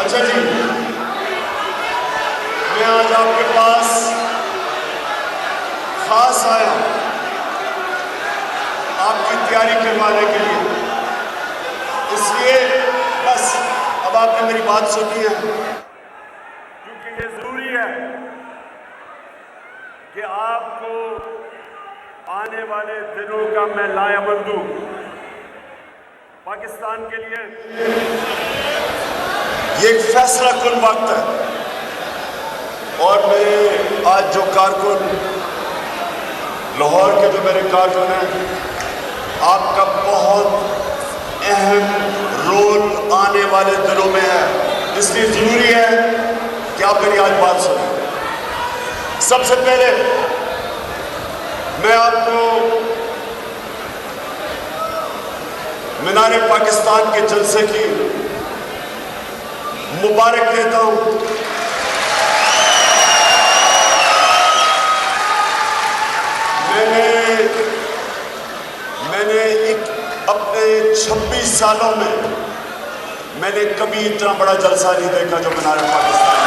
اچھا جی، میں آج آپ کے پاس خاص آیا ہوں آپ کی تیاری کروانے کے لیے، اس لیے بس اب آپ نے میری بات سنی ہے، کیونکہ یہ ضروری ہے کہ آپ کو آنے والے دنوں کا میں لائحہ دوں پاکستان کے لیے۔ یہ ایک فیصلہ کن وقت ہے، اور میرے آج جو کارکن لاہور کے جو میرے کارکن ہیں، آپ کا بہت اہم رول آنے والے دنوں میں ہے، اس لیے ضروری ہے کہ آپ میری آج بات سنیں۔ سب سے پہلے میں آپ کو مینار پاکستان کے جلسے کی مبارک دیتا ہوں۔ میں نے اپنے 26 سالوں میں نے کبھی اتنا بڑا جلسہ نہیں دیکھا جو مینار پاکستان۔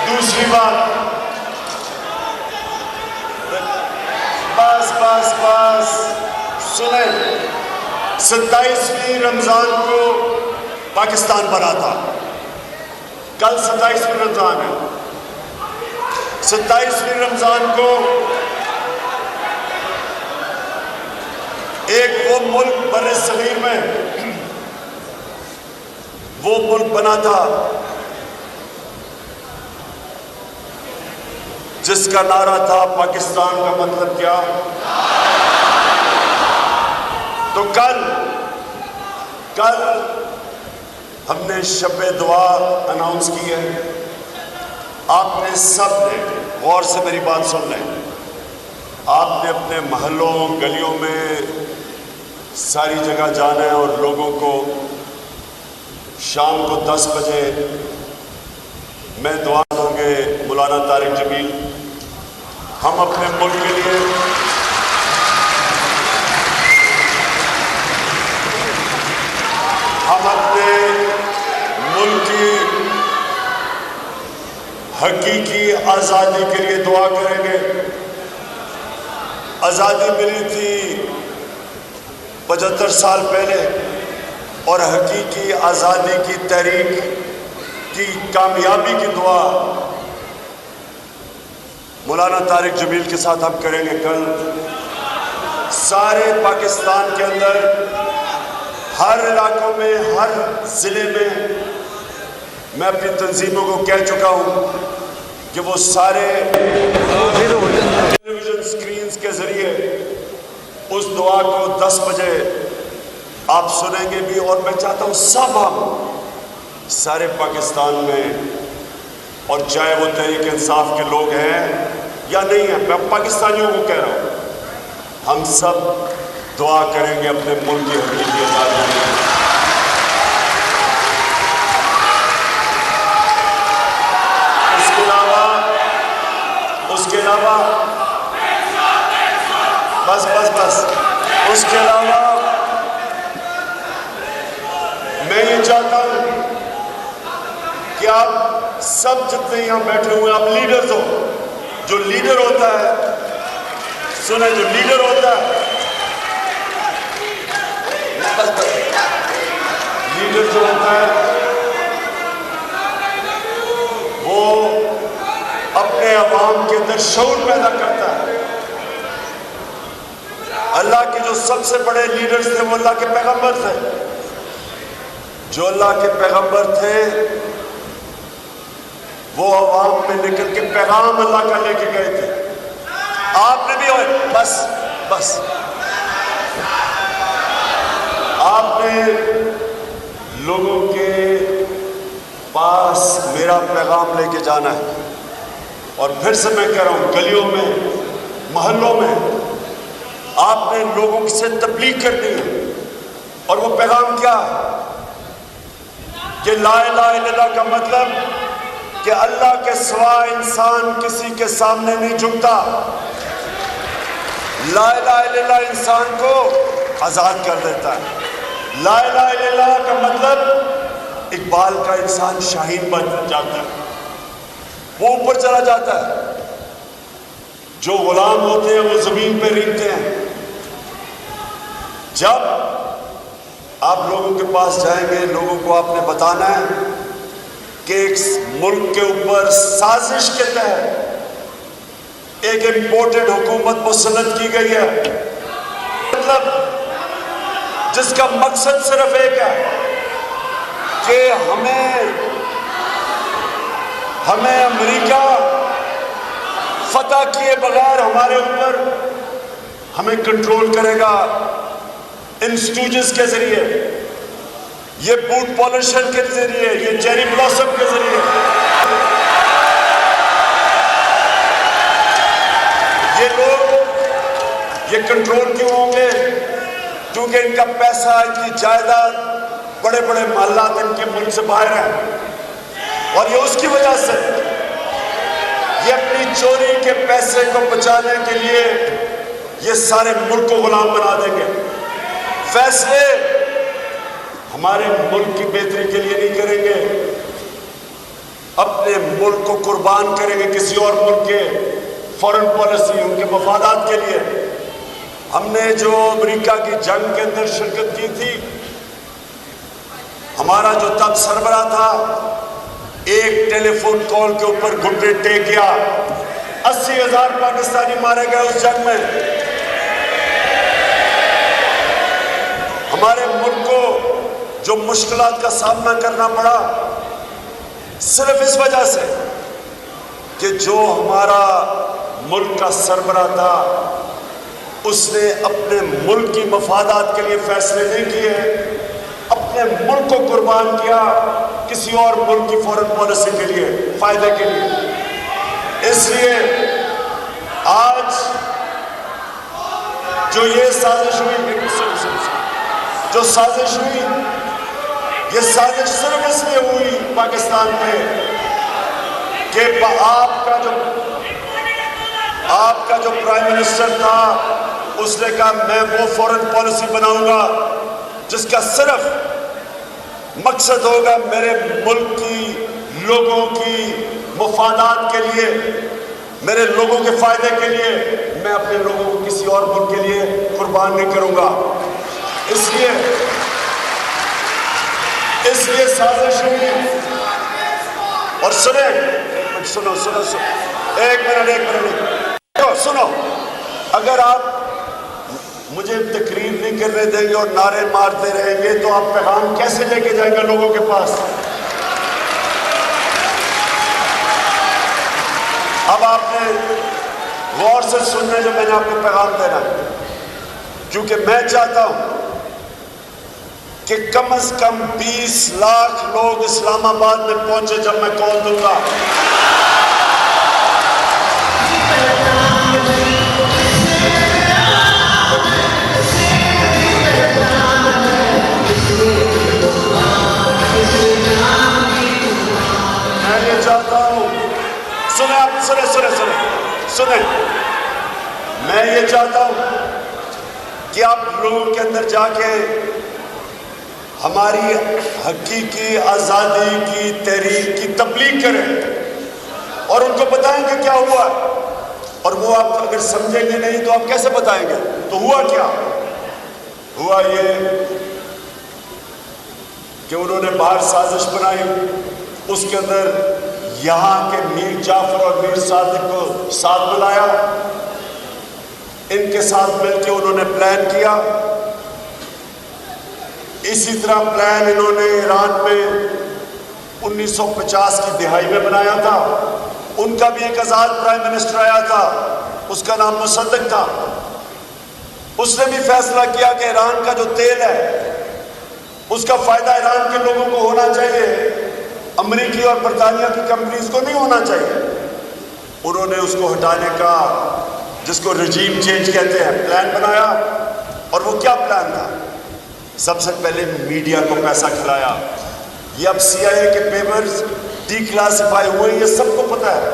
دوسری بات، بس سنیں، 27ویں رمضان کو پاکستان بنا تھا، کل 27ویں رمضان ہے۔ 27ویں رمضان کو ایک وہ ملک بر صغیر میں وہ ملک بنا تھا جس کا نعرہ تھا پاکستان کا مطلب کیا؟ تو کل ہم نے شب دعا اناؤنس کی ہے۔ آپ نے سب نے غور سے میری بات سن لیں، آپ نے اپنے محلوں گلیوں میں ساری جگہ جانا ہے اور لوگوں کو شام کو 10 بجے میں دعا دوں گے مولانا طارق جمیل، ہم اپنے ملک کے لیے کی حقیقی آزادی کے لیے دعا کریں گے۔ آزادی ملی تھی 75 سال پہلے، اور حقیقی آزادی کی تحریک کی کامیابی کی دعا مولانا طارق جمیل کے ساتھ ہم کریں گے۔ کل سارے پاکستان کے اندر ہر علاقوں میں، ہر ضلع میں میں اپنی تنظیموں کو کہہ چکا ہوں کہ وہ سارے ٹیلی ویژن سکرینز کے ذریعے اس دعا کو 10 بجے آپ سنیں گے بھی، اور میں چاہتا ہوں سب ہم سارے پاکستان میں، اور چاہے وہ تحریک انصاف کے لوگ ہیں یا نہیں ہیں، میں پاکستانیوں کو کہہ رہا ہوں، ہم سب دعا کریں گے اپنے ملک کی حقیقی آزادی کے لیے۔ اس کے علاوہ میں یہ چاہتا ہوں کہ آپ سب جتنے یہاں بیٹھے ہوئے ہیں، آپ لیڈرز ہو، جو لیڈر ہوتا ہے، سنیں، جو لیڈر ہوتا ہے، لیڈر جو ہوتا ہے وہ اپنے عوام کے اندر شعور پیدا کرتا ہے۔ اللہ کے جو سب سے بڑے لیڈرز تھے وہ اللہ کے پیغمبر تھے، جو اللہ کے پیغمبر تھے وہ عوام میں نکل کے پیغام اللہ کا لے کے گئے تھے۔ آپ نے بھی بس آپ نے لوگوں کے پاس میرا پیغام لے کے جانا ہے، اور پھر سے میں کہہ رہا ہوں، گلیوں میں، محلوں میں آپ نے لوگوں سے تبلیغ کرنی ہے، اور وہ پیغام کیا ہے کہ لا الہ الا اللہ کا مطلب کہ اللہ کے سوا انسان کسی کے سامنے نہیں جھکتا۔ لا الہ الا اللہ انسان کو آزاد کر دیتا ہے۔ لا الہ الا اللہ کا مطلب اقبال کا انسان شاہین بن جاتا ہے، وہ اوپر چلا جاتا ہے۔ جو غلام ہوتے ہیں وہ زمین پہ رینگتے ہیں۔ جب آپ لوگوں کے پاس جائیں گے، لوگوں کو آپ نے بتانا ہے کہ ایک ملک کے اوپر سازش کے تحت ایک امپورٹڈ حکومت مسلط کی گئی ہے، مطلب جس کا مقصد صرف ایک ہے کہ ہمیں امریکہ فتح کیے بغیر ہمارے اوپر ہمیں کنٹرول کرے گا ان سٹوجز کے ذریعے، یہ بوٹ پالشر کے ذریعے، یہ چیری بلاسم کے ذریعے۔ یہ لوگ یہ کنٹرول کیوں ہوں گے؟ کیونکہ ان کا پیسہ، ان کی جائیداد، بڑے بڑے محلات ان کے ملک سے باہر ہیں، اور یہ اس کی وجہ سے یہ اپنی چوری کے پیسے کو بچانے کے لیے یہ سارے ملک کو غلام بنا دیں گے۔ فیصلے ہمارے ملک کی بہتری کے لیے نہیں کریں گے، اپنے ملک کو قربان کریں گے کسی اور ملک کے فارن پالیسی، ان کے مفادات کے لیے۔ ہم نے جو امریکہ کی جنگ کے اندر شرکت کی تھی، ہمارا جو تب سربراہ تھا ایک ٹیلی فون کال کے اوپر گھٹنے ٹیک گیا، 80,000 پاکستانی مارے گئے اس جنگ میں۔ ہمارے ملک کو جو مشکلات کا سامنا کرنا پڑا صرف اس وجہ سے کہ جو ہمارا ملک کا سربراہ تھا اس نے اپنے ملک کی مفادات کے لیے فیصلے نہیں کیے، اپنے ملک کو قربان کیا کسی اور ملک کی فورن پالیسی کے لیے، فائدے کے لیے۔ اس لیے آج جو یہ سازش ہوئی، جو سازش ہوئی، یہ سازش صرف اس لیے ہوئی پاکستان میں کہ آپ کا جو پرائم منسٹر تھا اس نے کہا میں وہ فورن پالیسی بناؤں گا جس کا صرف مقصد ہوگا میرے ملک کی لوگوں کی مفادات کے لیے، میرے لوگوں کے فائدے کے لیے، میں اپنے لوگوں کو کسی اور ملک کے لیے قربان نہیں کروں گا۔ اس لیے سازش ہوئی۔ اور سنو ایک منٹ سنو، اگر آپ مجھے تقریر نہیں کرنے دیں گے اور نعرے مارتے رہیں گے تو آپ پیغام کیسے لے کے جائیں گے لوگوں کے پاس؟ اب آپ نے غور سے سننا جو میں نے آپ کو پیغام دینا، کیونکہ میں چاہتا ہوں کہ کم از کم 20 لاکھ لوگ اسلام آباد میں پہنچے جب میں کال دوں گا۔ میں یہ چاہتا ہوں، سنیں، میں یہ چاہتا ہوں کہ آپ لوگوں کے اندر جا کے ہماری حقیقی آزادی کی تحریک کی تبلیغ کریں اور ان کو بتائیں کہ کیا ہوا، اور وہ آپ اگر سمجھیں گے نہیں تو آپ کیسے بتائیں گے؟ تو ہوا کیا؟ ہوا یہ کہ انہوں نے باہر سازش بنائی، اس کے اندر یہاں کے میر جعفر اور میر صادق کو ساتھ بلایا، ان کے ساتھ مل کے انہوں نے پلان کیا۔ اسی طرح پلان انہوں نے ایران میں 1950 کی دہائی میں بنایا تھا، ان کا بھی ایک آزاد پرائم منسٹر آیا تھا، اس کا نام مصدق تھا، اس نے بھی فیصلہ کیا کہ ایران کا جو تیل ہے اس کا فائدہ ایران کے لوگوں کو ہونا چاہیے، امریکی اور برطانیہ کی کمپنیز کو نہیں ہونا چاہیے۔ انہوں نے اس کو ہٹانے کا، جس کو رجیم چینج کہتے ہیں، پلان بنایا۔ اور وہ کیا پلان تھا؟ سب سے پہلے میڈیا کو پیسہ کھلایا۔ یہ اب CIA کے پیپرز ڈی کلاسیفائی ہوئے، یہ سب کو پتہ ہے،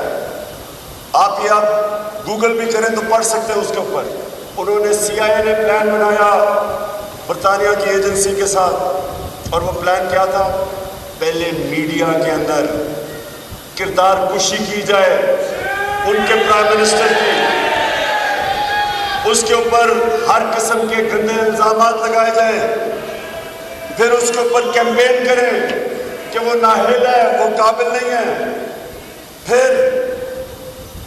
آپ گوگل بھی کریں تو پڑھ سکتے ہیں اس کے اوپر۔ انہوں نے CIA نے پلان بنایا برطانیہ کی ایجنسی کے ساتھ، اور وہ پلان کیا تھا؟ پہلے میڈیا کے اندر کردار کشی کی جائے ان کے پرائم منسٹر کی، اس کے اوپر ہر قسم کے گندے الزامات لگائے جائیں، پھر اس کے اوپر کیمپین کریں کہ وہ نااہل ہے، وہ قابل نہیں ہے، پھر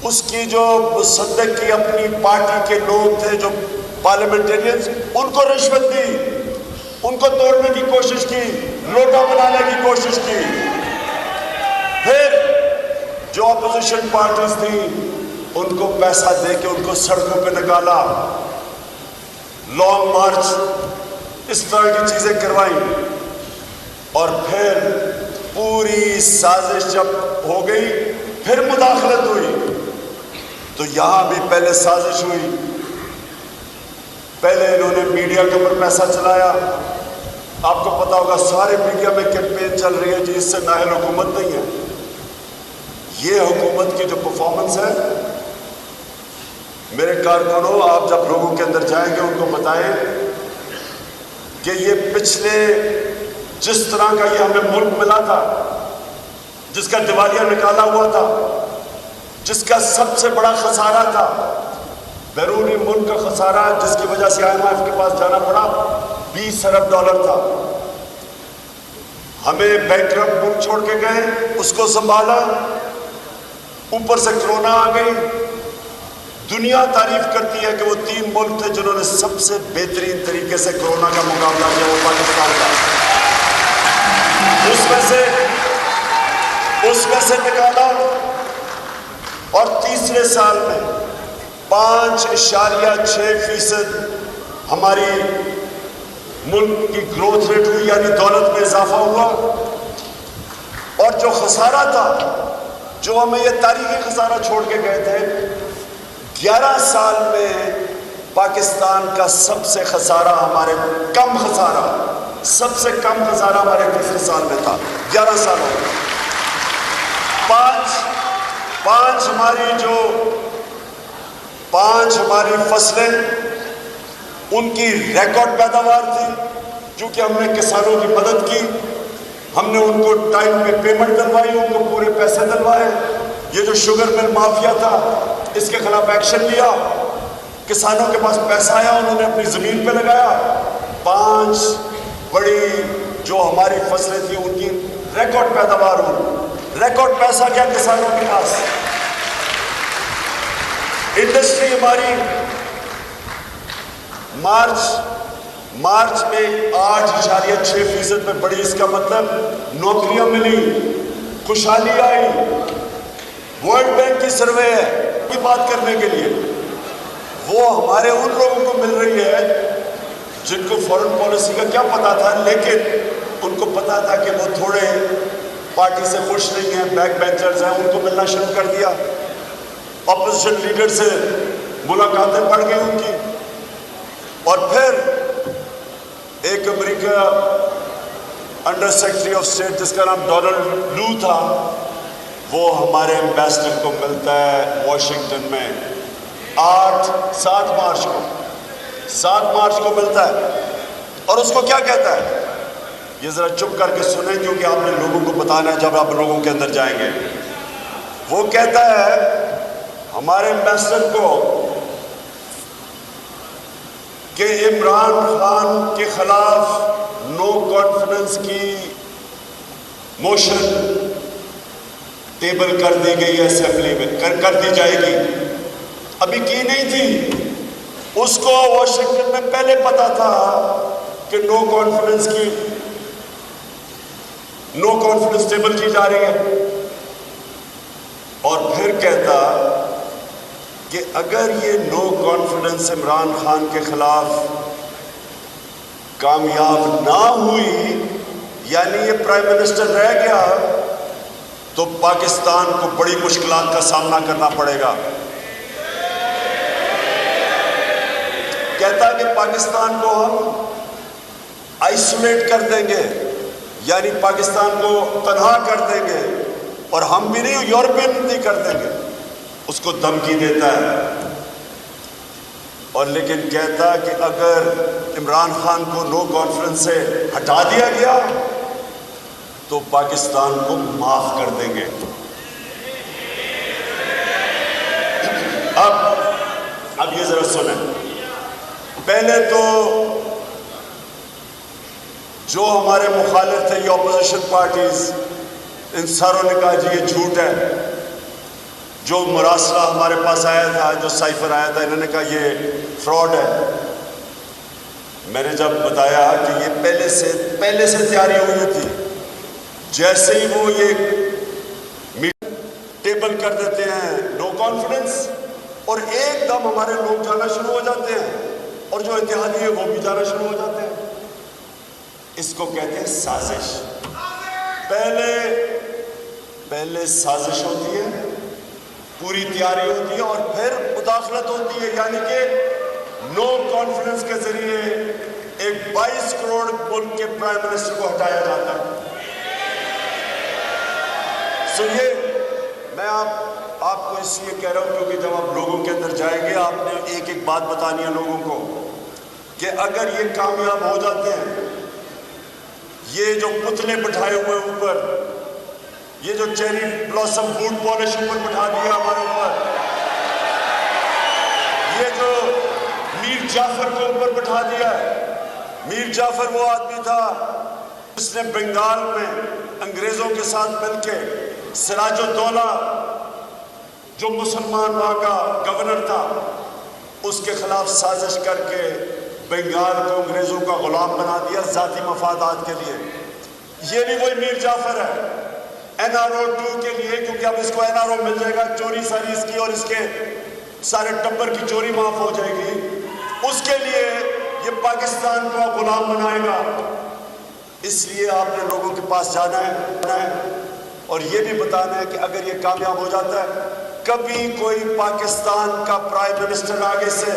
اس کی جو مصدق کی اپنی پارٹی کے لوگ تھے جو پارلیمنٹرینز، ان کو رشوت دی، ان کو توڑنے کی کوشش کی، لوٹا بنانے کی کوشش کی، پھر جو اپوزیشن پارٹیز تھیں ان کو پیسہ دے کے ان کو سڑکوں پہ نکالا، لانگ مارچ، اس طرح کی چیزیں کروائیں، اور پھر پوری سازش جب ہو گئی پھر مداخلت ہوئی۔ تو یہاں بھی پہلے سازش ہوئی، پہلے انہوں نے میڈیا کے اوپر پیسہ چلایا۔ آپ کو پتا ہوگا سارے میڈیا میں کیمپین چل رہی ہے جس سے نااہل حکومت نہیں ہے۔ یہ حکومت کی جو پرفارمنس ہے، میرے کارکنوں، آپ جب لوگوں کے اندر جائیں گے ان کو بتائیں کہ یہ پچھلے جس طرح کا یہ ہمیں ملک ملا تھا، جس کا دیوالیہ نکالا ہوا تھا، جس کا سب سے بڑا خسارہ تھا، بیرونی ملک کا خسارہ جس کی وجہ سے IMF کے پاس جانا پڑا، 20 ارب ڈالر تھا۔ ہمیں بینکرپٹ ملک چھوڑ کے گئے، اس کو سنبھالا، اوپر سے کرونا آ گئی۔ دنیا تعریف کرتی ہے کہ وہ 3 ملک تھے جنہوں نے سب سے بہترین طریقے سے کرونا کا مقابلہ کیا، وہ پاکستان کا۔ اس میں سے نکالا، اور تیسرے سال میں 5.6% ہماری ملک کی گروتھ ریٹ ہوئی، یعنی دولت میں اضافہ ہوا۔ اور جو خسارہ تھا، جو ہمیں یہ تاریخی خسارہ چھوڑ کے گئے تھے، 11 سال میں پاکستان کا سب سے خسارہ ہمارے سب سے کم خسارہ ہمارے تیسرے سال میں تھا، 11 سالوں میں۔ پانچ ہماری فصلیں، ان کی ریکارڈ پیداوار تھی، کیونکہ ہم نے کسانوں کی مدد کی، ہم نے ان کو ٹائم پہ پیمنٹ دلوائی، ان کو پورے پیسے دلوائے۔ یہ جو شوگر مل مافیا تھا، اس کے خلاف ایکشن لیا، کسانوں کے پاس پیسہ آیا، انہوں نے اپنی زمین پہ لگایا۔ 5 بڑی جو ہماری فصلیں تھیں ان کی ریکارڈ پیداوار ہوئی، ریکارڈ پیسہ کیا کسانوں کے پاس۔ انڈسٹری ہماری مارچ میں 8.6% میں بڑی، اس کا مطلب نوکریاں ملی، خوشحالی آئی۔ ورلڈ بینک کی سروے ہے کی بات کرنے کے لیے، وہ ہمارے ان لوگوں کو مل رہی ہے جن کو فورن پالیسی کا کیا پتا تھا، لیکن ان کو پتا تھا کہ وہ تھوڑے پارٹی سے خوش نہیں ہیں، بیک بینچرز ہیں، ان کو ملنا شروع کر دیا۔ اپوزیشن لیڈر سے ملاقاتیں بڑھ گئی ان کی، اور پھر ایک امریکہ انڈر سیکرٹری آف اسٹیٹ جس کا نام ڈونلڈ لو تھا، وہ ہمارے ایمبیسڈر کو ملتا ہے واشنگٹن میں 7 مارچ کو ملتا ہے، اور اس کو کیا کہتا ہے؟ یہ ذرا چپ کر کے سنیں کیونکہ آپ نے لوگوں کو بتانا ہے جب آپ لوگوں کے اندر جائیں گے۔ وہ کہتا ہے ہمارے ایمبیسڈر کو کہ عمران خان کے خلاف نو کانفیڈنس کی موشن ٹیبل کر دی گئی ہے اسمبلی میں، کر دی جائے گی، ابھی کی نہیں تھی۔ اس کو واشنگٹن میں پہلے پتا تھا کہ نو کانفیڈنس ٹیبل کی جا رہی ہے، اور پھر کہتا کہ اگر یہ نو کانفیڈنس عمران خان کے خلاف کامیاب نہ ہوئی، یعنی یہ پرائم منسٹر رہ گیا، تو پاکستان کو بڑی مشکلات کا سامنا کرنا پڑے گا۔ کہتا کہ پاکستان کو ہم آئسولیٹ کر دیں گے، یعنی پاکستان کو تنہا کر دیں گے، اور ہم بھی نہیں، یورپین بھی کر دیں گے۔ اس کو دھمکی دیتا ہے۔ اور لیکن کہتا کہ اگر عمران خان کو نو کانفرنس سے ہٹا دیا گیا تو پاکستان کو معاف کر دیں گے۔ اب یہ ذرا سنیں، پہلے تو جو ہمارے مخالف تھے، یہ اپوزیشن پارٹیز، ان ساروں نے کہا جی یہ جھوٹ ہے۔ جو مراسلہ ہمارے پاس آیا تھا، جو سائفر آیا تھا، انہوں نے کہا یہ فراڈ ہے۔ میں نے جب بتایا کہ یہ پہلے سے تیاری ہوئی تھی، جیسے ہی وہ یہ ٹیبل کر دیتے ہیں نو کانفیڈنس، اور ایک دم ہمارے لوگ جانا شروع ہو جاتے ہیں، اور جو اتحادی ہے وہ بھی جانا شروع ہو جاتے ہیں۔ اس کو کہتے ہیں سازش۔ پہلے سازش ہوتی ہے، پوری تیاری ہوتی ہے، اور پھر مداخلت ہوتی ہے، یعنی کہ نو کانفیڈنس کے ذریعے ایک 22 کروڑ ملک کے پرائم منسٹر کو ہٹایا جاتا ہے۔ سنیے، میں آپ کو اس لیے کہہ رہا ہوں کیونکہ جب آپ لوگوں کے اندر جائیں گے، آپ نے ایک ایک بات بتانی ہے لوگوں کو کہ اگر یہ کامیاب ہو جاتے ہیں، یہ جو پتلے بٹھائے ہوئے اوپر، یہ جو چیری بلاسم بوٹ پالش اوپر بٹھا دیا ہمارے اوپر، یہ جو میر جعفر کو اوپر بٹھا دیا ہے۔ میر جعفر وہ آدمی تھا جس نے بنگال میں انگریزوں کے ساتھ مل کے سراج الدولہ جو مسلمان وہاں کا گورنر تھا، اس کے خلاف سازش کر کے بنگال کو انگریزوں کا غلام بنا دیا ذاتی مفادات کے لیے۔ یہ بھی وہی میر جعفر ہے NRO 2 کے لیے، کیونکہ اب اس کو NRO مل جائے گا، چوری ساری اس کی اور اس کے سارے ٹبر کی چوری معاف ہو جائے گی، اس کے لیے یہ پاکستان کو غلام بنائے گا۔ اس لیے آپ نے لوگوں کے پاس جانا ہے اور یہ بھی بتانا ہے کہ اگر یہ کامیاب ہو جاتا ہے، کبھی کوئی پاکستان کا پرائم منسٹر آگے سے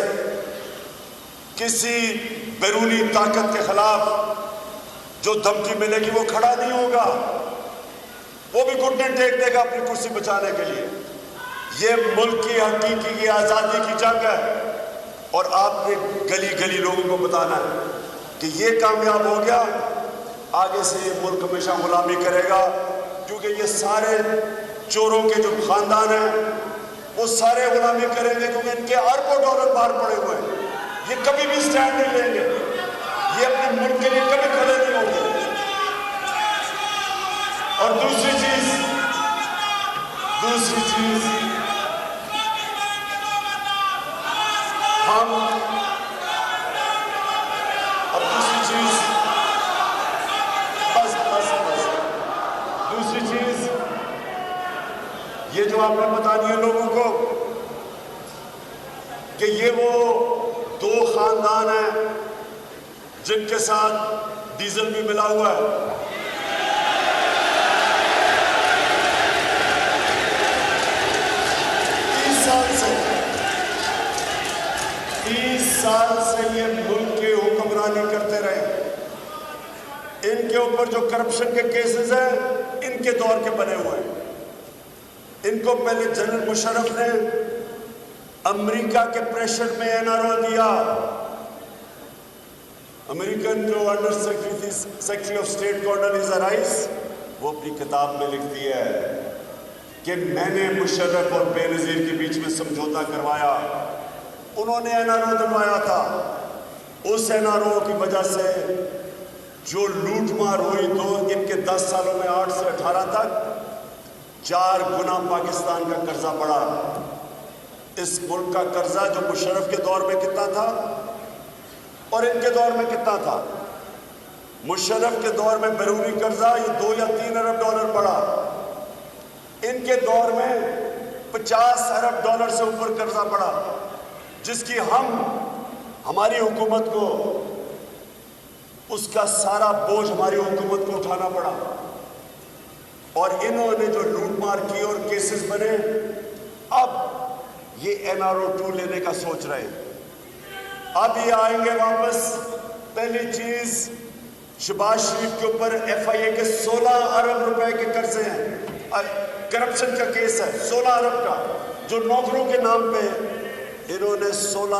کسی بیرونی طاقت کے خلاف جو دھمکی ملے گی وہ کھڑا نہیں ہوگا، وہ بھی گھٹنے ٹیک دے گا اپنی کرسی بچانے کے لیے۔ یہ ملک کی حقیقی کی آزادی کی جنگ ہے، اور آپ نے گلی گلی لوگوں کو بتانا ہے کہ یہ کامیاب ہو گیا، آگے سے یہ ملک ہمیشہ غلامی کرے گا، کیونکہ یہ سارے چوروں کے جو خاندان ہیں وہ سارے غلامی کریں گے، کیونکہ ان کے اربوں ڈالر باہر پڑے ہوئے ہیں۔ یہ کبھی بھی سٹینڈ نہیں لیں گے، یہ اپنے ملک کے لیے کبھی کھڑے نہیں ہوں گے۔ اور دوسری چیز ہم اب دوسری چیز یہ جو آپ نے بتانی ہے لوگوں کو کہ یہ وہ دو خاندان ہیں جن کے ساتھ ڈیزل بھی ملا ہوا ہے۔ 30 سال سے یہ ملک کے حکمرانی کرتے رہے۔ ان کے اوپر جو کرپشن کے کیسز ہیں ان کے دور کے بنے ہوئے ہیں۔ ان کو پہلے جنرل مشرف نے امریکہ کے پریشر میں NRO دیا۔ امریکن جو under secretary of state Condoleezza Rice, وہ اپنی کتاب میں لکھتی ہے کہ میں نے مشرف اور بے نظیر کے بیچ میں سمجھوتا کروایا، انہوں نے NRO دلوایا تھا۔ اس NRO کی وجہ سے جو لوٹ مار ہوئی تو ان کے 10 سالوں میں 8 سے 18 تک 4 گنا پاکستان کا قرضہ بڑھا۔ اس ملک کا قرضہ جو مشرف کے دور میں کتنا تھا اور ان کے دور میں کتنا تھا؟ مشرف کے دور میں بیرونی قرضہ یہ 2 یا 3 ارب ڈالر بڑھا، ان کے دور میں 50 ارب ڈالر سے اوپر قرضہ بڑھا، جس کی ہماری حکومت کو اس کا سارا بوجھ ہماری حکومت کو اٹھانا پڑا۔ اور انہوں نے جو لوٹ مار کی اور کیسز بنے، اب یہ NRO 2 لینے کا سوچ رہے ہیں۔ اب یہ آئیں گے واپس۔ پہلی چیز، شہباز شریف کے اوپر FIA کے 16 ارب روپے کے قرضے ہیں، کرپشن کا کیس ہے 16 ارب کا، جو نوکروں کے نام پہ انہوں نے 16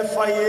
FIA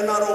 NRO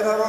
NRO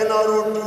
NRO 2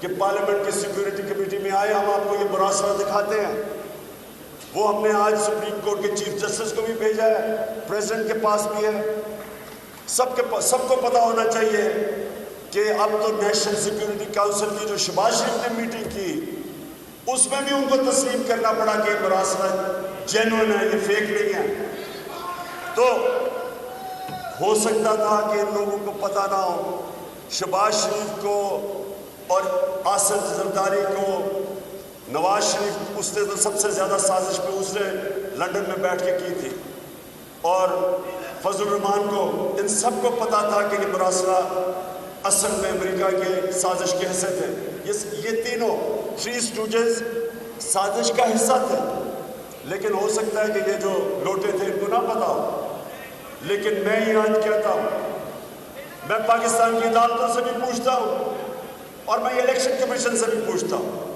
کہ پارلیمنٹ کی سیکیورٹی کمیٹی میں آئے، ہم آپ کو یہ مراسلہ دکھاتے ہیں۔ وہ ہم نے آج سپریم کورٹ کے چیف جسٹس کو بھی بھیجا ہے، پریزیڈنٹ کے پاس بھی ہے۔ سب کو پتہ ہونا چاہیے کہ اب تو نیشنل سیکیورٹی کاؤنسل کی جو شہباز شریف نے میٹنگ کی، اس میں بھی ان کو تسلیم کرنا پڑا کہ یہ مراسلہ جینوئن ہے، یہ فیک نہیں ہے۔ تو ہو سکتا تھا کہ ان لوگوں کو پتہ نہ ہو، شہباز شریف کو اور آصف زرداری کو، نواز شریف اس نے تو سب سے زیادہ سازش پہ اس نے لندن میں بیٹھ کے کی تھی، اور فضل الرحمان کو، ان سب کو پتا تھا کہ یہ مراسلہ اصل میں امریکہ کے سازش کے حصے تھے۔ یہ تینوں 3 اسٹوجز سازش کا حصہ تھے، لیکن ہو سکتا ہے کہ یہ جو لوٹے تھے ان کو نہ پتا ہو۔ لیکن میں یہ آج کہتا ہوں، میں پاکستان کی عدالتوں سے بھی پوچھتا ہوں اور میں الیکشن کمیشن سے بھی پوچھتا ہوں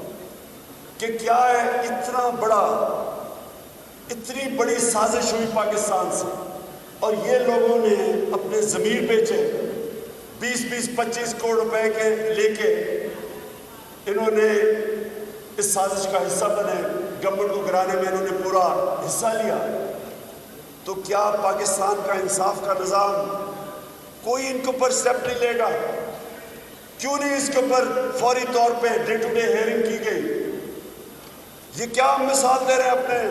کہ کیا ہے اتنی بڑی سازش ہوئی پاکستان سے، اور یہ لوگوں نے اپنے ضمیر بیچے، 20-25 کروڑ روپے کے لے کے انہوں نے اس سازش کا حصہ بنے، گورنمنٹ کو گرانے میں انہوں نے پورا حصہ لیا۔ تو کیا پاکستان کا انصاف کا نظام کوئی ان کے اوپر اسٹیپ نہیں لے گا؟ کیوں نہیں اس کے اوپر فوری طور پہ ڈے ٹو ڈے ہیئرنگ کی گئی؟ یہ کیا مثال دے رہے ہیں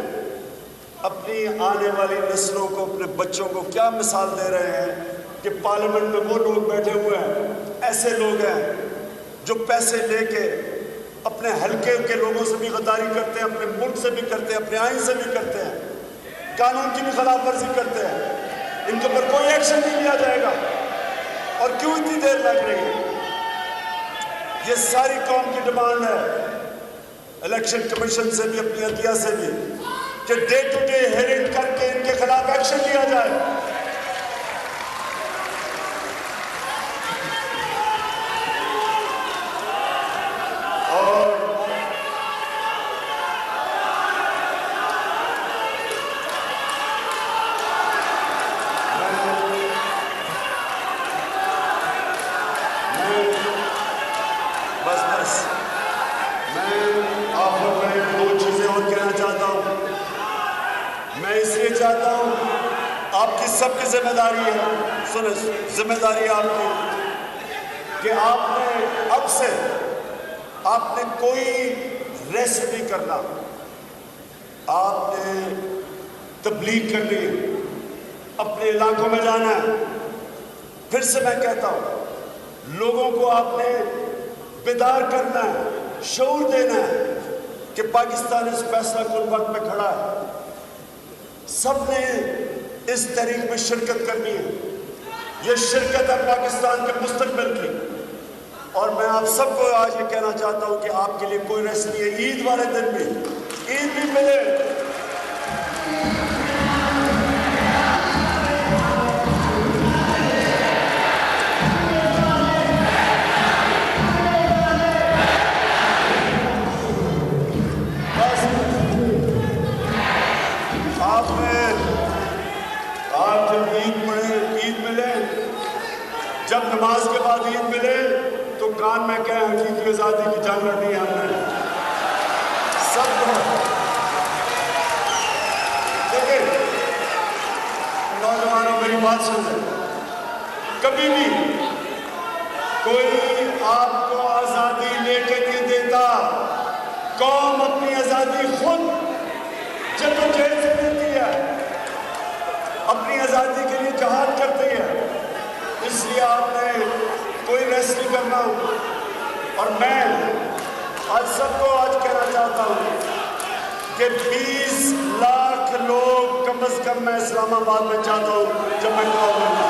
اپنی آنے والی نسلوں کو، اپنے بچوں کو کیا مثال دے رہے ہیں کہ پارلیمنٹ میں وہ لوگ بیٹھے ہوئے ہیں، ایسے لوگ ہیں جو پیسے لے کے اپنے حلقے کے لوگوں سے بھی غداری کرتے ہیں، اپنے ملک سے بھی کرتے ہیں، اپنے آئین سے بھی کرتے ہیں، قانون کی بھی خلاف ورزی کرتے ہیں۔ ان کے اوپر کوئی ایکشن نہیں لیا جائے گا، اور کیوں اتنی دیر لگ رہی ہے؟ یہ ساری قوم کی ڈیمانڈ ہے، الیکشن کمیشن سے بھی، اپنی عدلیہ سے بھی، کہ ڈے ٹو ڈے ہیئرنگ کر کے ان کے خلاف ایکشن لیا جائے۔ اور میں اس لیے چاہتا ہوں، آپ کی سب کی ذمہ داری ہے، سنیں، ذمہ داری آپ کی، کہ آپ نے اب سے آپ نے کوئی ریسٹ نہیں کرنا، آپ نے تبلیغ کرنی ہے، اپنے علاقوں میں جانا ہے۔ پھر سے میں کہتا ہوں، لوگوں کو آپ نے بیدار کرنا ہے، شعور دینا ہے کہ پاکستان اس فیصلہ کن وقت میں کھڑا ہے، سب نے اس تحریک میں شرکت کرنی ہے۔ یہ شرکت ہے پاکستان کے مستقبل کی، اور میں آپ سب کو آج یہ کہنا چاہتا ہوں کہ آپ کے لیے کوئی ریسٹ نہیں ہے۔ عید والے دن بھی، عید بھی ملے، جب نماز کے بعد عید ملے تو کان میں کہیں حقیقی آزادی کی جنگ لڑنی ہے ہم نے سب کو۔ دیکھیں نوجوانوں، میری بات سنیں، کبھی بھی کوئی آپ کو آزادی لے کے نہیں دیتا، قوم اپنی آزادی خود جدوجہد سے دیتی ہے، اپنی آزادی کے لیے جہاد کرتی ہے۔ اس لیے آپ نے کوئی ریسٹ نہیں کرنا ہو، اور میں آج سب کو آج کہنا چاہتا ہوں کہ 20 لاکھ لوگ کم از کم میں اسلام آباد میں چاہتا ہوں جب میں کہوں گا